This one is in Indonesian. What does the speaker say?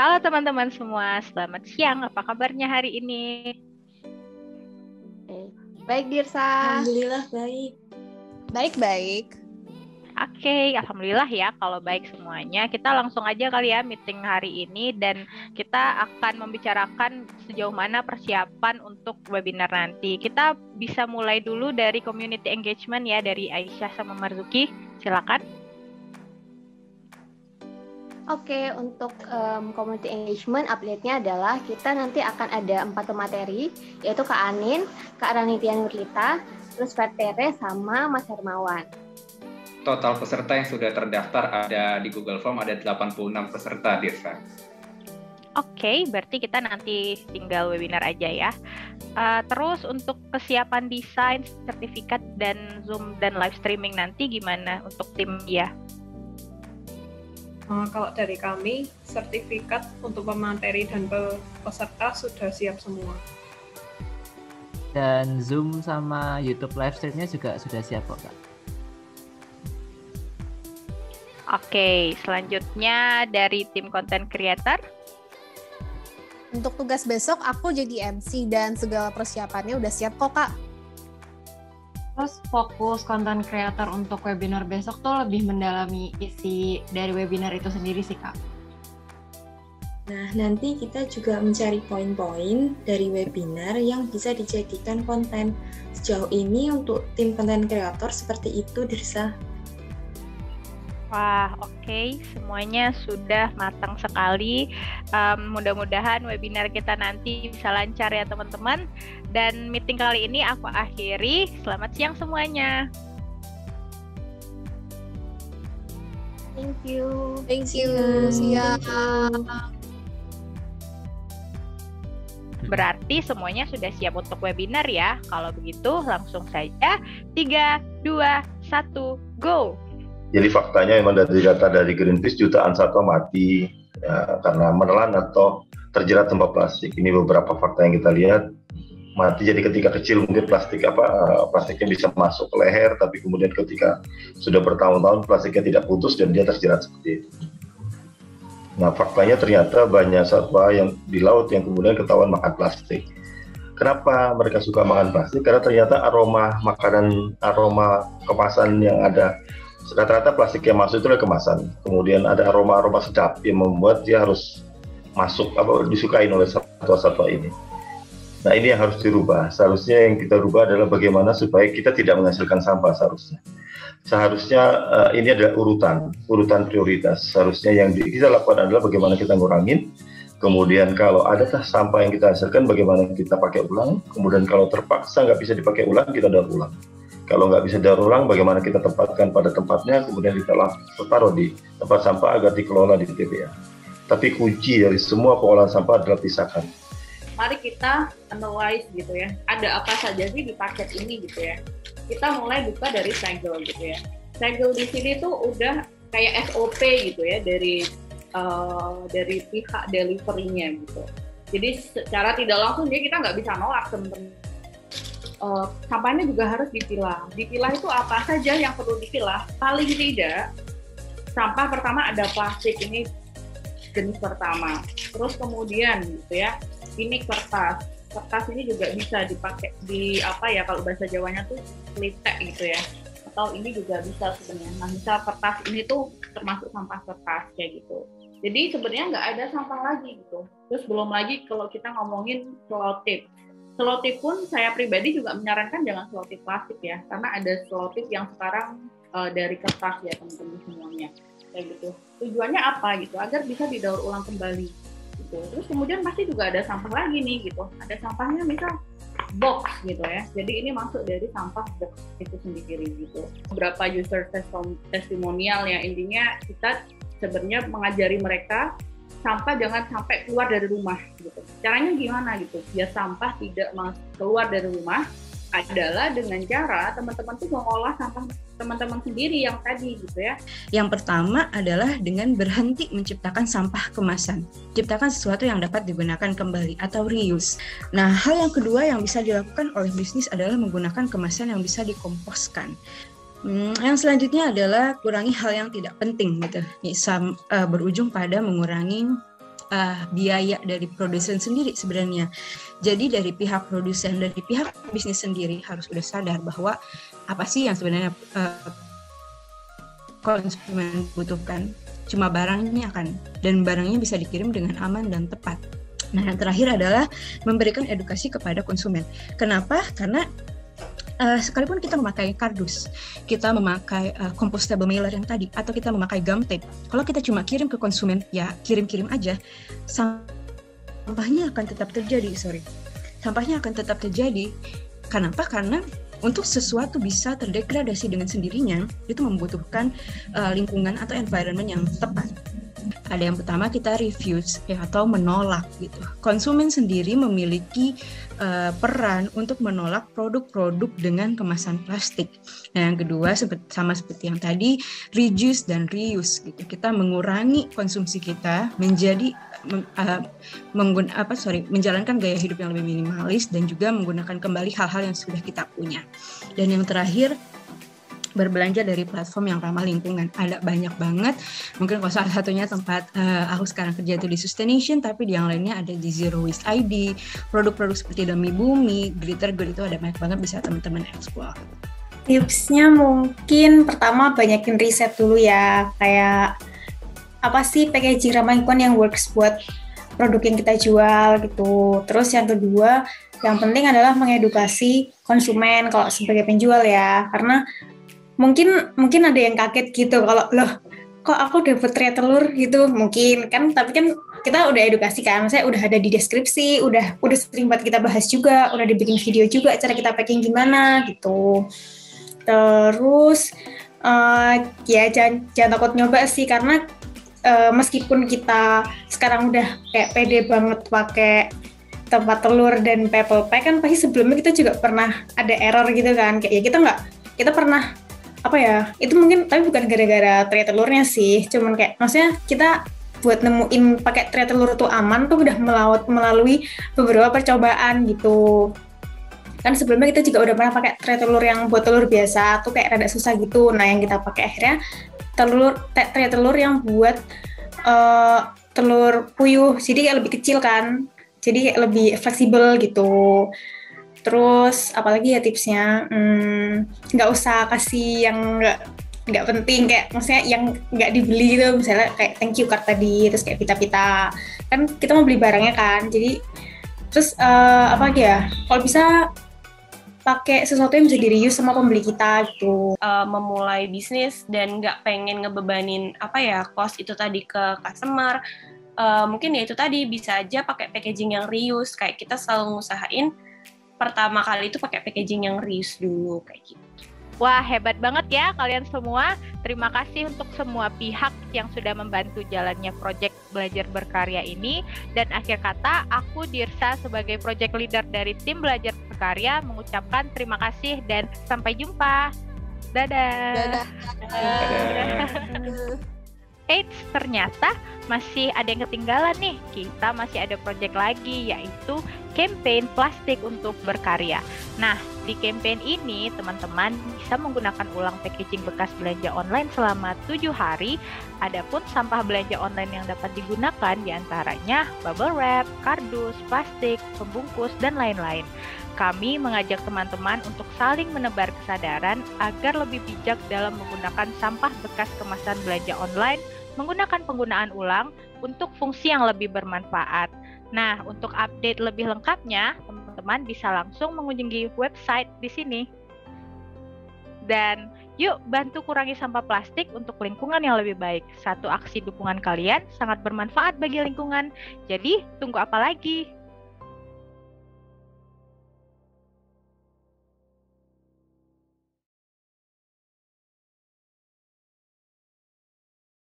Halo teman-teman semua, selamat siang. Apa kabarnya hari ini? Baik, Dirsa. Alhamdulillah baik. Baik. Oke, alhamdulillah ya kalau baik semuanya. Kita langsung aja kali ya meeting hari ini dan kita akan membicarakan sejauh mana persiapan untuk webinar nanti. Kita bisa mulai dulu dari community engagement ya, dari Aisyah sama Marzuki. Silakan. Oke, untuk community engagement update-nya adalah kita nanti akan ada 4 pemateri, yaitu Kak Anin, Kak Ranitya Nurlita, terus Fat Tere, sama Mas Hermawan. Total peserta yang sudah terdaftar ada di Google Form ada 86 peserta, Dirsa. Oke, berarti kita nanti tinggal webinar aja ya. Terus untuk kesiapan desain, sertifikat, dan Zoom dan live streaming nanti gimana untuk tim ya? Kalau dari kami, sertifikat untuk pemateri dan peserta sudah siap semua. Dan Zoom sama YouTube live stream-nya juga sudah siap kok, Kak. Oke, selanjutnya dari tim content creator. Untuk tugas besok aku jadi MC dan segala persiapannya udah siap kok, Kak. Terus fokus content creator untuk webinar besok tuh lebih mendalami isi dari webinar itu sendiri sih, Kak. Nah, nanti kita juga mencari poin-poin dari webinar yang bisa dijadikan konten. Sejauh ini untuk tim content creator seperti itu, Dirsa. Wah, oke. Semuanya sudah matang sekali. Mudah-mudahan webinar kita nanti bisa lancar ya teman-teman. Dan meeting kali ini aku akhiri. Selamat siang semuanya. Thank you. Siap. Berarti semuanya sudah siap untuk webinar ya. Kalau begitu langsung saja 3, 2, 1, go! Jadi faktanya memang dari data dari Greenpeace jutaan satwa mati ya, karena menelan atau terjerat sampah plastik. Ini beberapa fakta yang kita lihat mati. Jadi ketika kecil mungkin plastiknya bisa masuk ke leher, tapi kemudian ketika sudah bertahun-tahun plastiknya tidak putus dan dia terjerat seperti itu. Nah faktanya ternyata banyak satwa yang di laut yang kemudian ketahuan makan plastik. Kenapa mereka suka makan plastik? Karena ternyata aroma makanan, aroma kemasan yang ada, rata-rata plastik yang masuk itu adalah kemasan. Kemudian ada aroma-aroma sedap yang membuat dia harus masuk disukai oleh satwa-satwa ini. Nah ini yang harus dirubah. Seharusnya yang kita rubah adalah bagaimana supaya kita tidak menghasilkan sampah seharusnya ini adalah urutan prioritas. Seharusnya yang kita lakukan adalah bagaimana kita ngurangin. Kemudian kalau ada sampah yang kita hasilkan bagaimana kita pakai ulang. Kemudian kalau terpaksa nggak bisa dipakai ulang kita daur ulang. Kalau nggak bisa daur ulang, bagaimana kita tempatkan pada tempatnya, kemudian kita taruh di tempat sampah agar dikelola di TPA. Tapi kunci dari semua pengolahan sampah adalah pisahkan. Mari kita analyze gitu ya, ada apa saja sih di paket ini gitu ya. Kita mulai buka dari segel gitu ya. Segel di sini tuh udah kayak SOP gitu ya dari pihak delivery-nya gitu. Jadi secara tidak langsung kita nggak bisa nolak teman-teman. Sampahnya juga harus dipilah. Dipilah itu apa saja yang perlu dipilah? Paling tidak, sampah pertama ada plastik, ini jenis pertama. Terus kemudian gitu ya, ini kertas. Kertas ini juga bisa dipakai kalau bahasa Jawanya tuh litek gitu ya. Atau ini juga bisa sebenarnya. Nah, misal kertas ini tuh termasuk sampah kertas kayak gitu. Jadi sebenarnya nggak ada sampah lagi gitu. Terus belum lagi kalau kita ngomongin selotip. Selotip pun saya pribadi juga menyarankan jangan selotip plastik ya, karena ada selotip yang sekarang dari kertas ya teman-teman semuanya, kayak gitu. Tujuannya apa gitu? Agar bisa didaur ulang kembali. Gitu. Terus kemudian pasti juga ada sampah lagi nih gitu. Ada sampahnya misal box gitu ya. Jadi ini masuk dari sampah box itu sendiri gitu. Beberapa user testimonial ya, intinya kita sebenarnya mengajari mereka sampah jangan sampai keluar dari rumah gitu. Caranya gimana gitu? Biar sampah tidak keluar dari rumah adalah dengan cara teman-teman tuh mengolah sampah teman-teman sendiri yang tadi gitu ya. Yang pertama adalah dengan berhenti menciptakan sampah kemasan. Ciptakan sesuatu yang dapat digunakan kembali atau reuse. Nah, hal yang kedua yang bisa dilakukan oleh bisnis adalah menggunakan kemasan yang bisa dikomposkan. Yang selanjutnya adalah kurangi hal yang tidak penting gitu. Bisa berujung pada mengurangi biaya dari produsen sendiri sebenarnya. Jadi dari pihak produsen, dari pihak bisnis sendiri harus sudah sadar bahwa apa sih yang sebenarnya konsumen butuhkan. Cuma barangnya kan, dan barangnya bisa dikirim dengan aman dan tepat. Nah, yang terakhir adalah memberikan edukasi kepada konsumen. Kenapa? Karena sekalipun kita memakai kardus, kita memakai compostable mailer yang tadi, atau kita memakai gum tape, kalau kita cuma kirim ke konsumen, ya kirim-kirim aja, sampahnya akan tetap terjadi. Sampahnya akan tetap terjadi. Kenapa? Karena untuk sesuatu bisa terdegradasi dengan sendirinya, itu membutuhkan lingkungan atau environment yang tepat. Ada yang pertama kita refuse atau menolak gitu. Konsumen sendiri memiliki peran untuk menolak produk-produk dengan kemasan plastik. Nah, yang kedua sama seperti yang tadi, reduce dan reuse gitu. Kita mengurangi konsumsi kita menjadi menjalankan gaya hidup yang lebih minimalis dan juga menggunakan kembali hal-hal yang sudah kita punya. Dan yang terakhir, berbelanja dari platform yang ramah lingkungan. Ada banyak banget, mungkin kalau salah satunya tempat aku sekarang kerja itu di Sustaination, tapi di yang lainnya ada di Zero Waste ID, produk-produk seperti Demi Bumi, Glitter Good, itu ada banyak banget, bisa teman-teman explore. Tipsnya mungkin pertama banyakin riset dulu ya, kayak apa sih packaging ramah lingkungan yang works buat produk yang kita jual gitu. Terus yang kedua, yang penting adalah mengedukasi konsumen kalau sebagai penjual ya, karena mungkin ada yang kaget gitu kalau loh kok aku dapat tray telur gitu, mungkin kan, tapi kan kita udah edukasi kan, maksudnya udah ada di deskripsi, udah sering banget kita bahas juga, udah dibikin video juga cara kita packing gimana gitu. Terus ya jangan takut nyoba sih, karena meskipun kita sekarang udah kayak pede banget pakai tempat telur dan people pack, kan pasti sebelumnya kita juga pernah ada error gitu kan, kayak ya kita pernah apa ya, itu mungkin tapi bukan gara-gara tray telurnya sih, cuman kayak maksudnya kita buat nemuin pakai tray telur itu aman tuh udah melalui beberapa percobaan gitu. Kan sebelumnya kita juga udah pernah pakai tray telur yang buat telur biasa tuh kayak rada susah gitu. Nah, yang kita pakai akhirnya tray telur yang buat telur puyuh, jadi kayak lebih kecil kan, jadi kayak lebih fleksibel gitu. Terus apalagi ya tipsnya, nggak usah kasih yang nggak penting, kayak maksudnya yang nggak dibeli gitu, misalnya kayak thank you card tadi, terus kayak pita-pita, kan kita mau beli barangnya kan, jadi terus apa lagi ya, kalau bisa pakai sesuatu yang bisa di-reuse sama pembeli kita gitu. Memulai bisnis dan nggak pengen ngebebanin cost itu tadi ke customer, mungkin ya itu tadi bisa aja pakai packaging yang reuse, kayak kita selalu ngusahain pertama kali itu pakai packaging yang reuse dulu kayak gitu. Wah, hebat banget ya kalian semua. Terima kasih untuk semua pihak yang sudah membantu jalannya proyek Belajar Berkarya ini. Dan akhir kata, aku Dirsa sebagai project leader dari tim Belajar Berkarya mengucapkan terima kasih dan sampai jumpa. Dadah. Eits, ternyata masih ada yang ketinggalan nih. Kita masih ada project lagi, yaitu campaign plastik untuk berkarya. Nah, di campaign ini teman-teman bisa menggunakan ulang packaging bekas belanja online selama 7 hari. Adapun sampah belanja online yang dapat digunakan diantaranya bubble wrap, kardus, plastik, pembungkus, dan lain-lain. Kami mengajak teman-teman untuk saling menebar kesadaran agar lebih bijak dalam menggunakan sampah bekas kemasan belanja online, menggunakan penggunaan ulang untuk fungsi yang lebih bermanfaat. Nah, untuk update lebih lengkapnya, teman-teman bisa langsung mengunjungi website di sini. Dan yuk bantu kurangi sampah plastik untuk lingkungan yang lebih baik. Satu aksi dukungan kalian sangat bermanfaat bagi lingkungan. Jadi, tunggu apa lagi?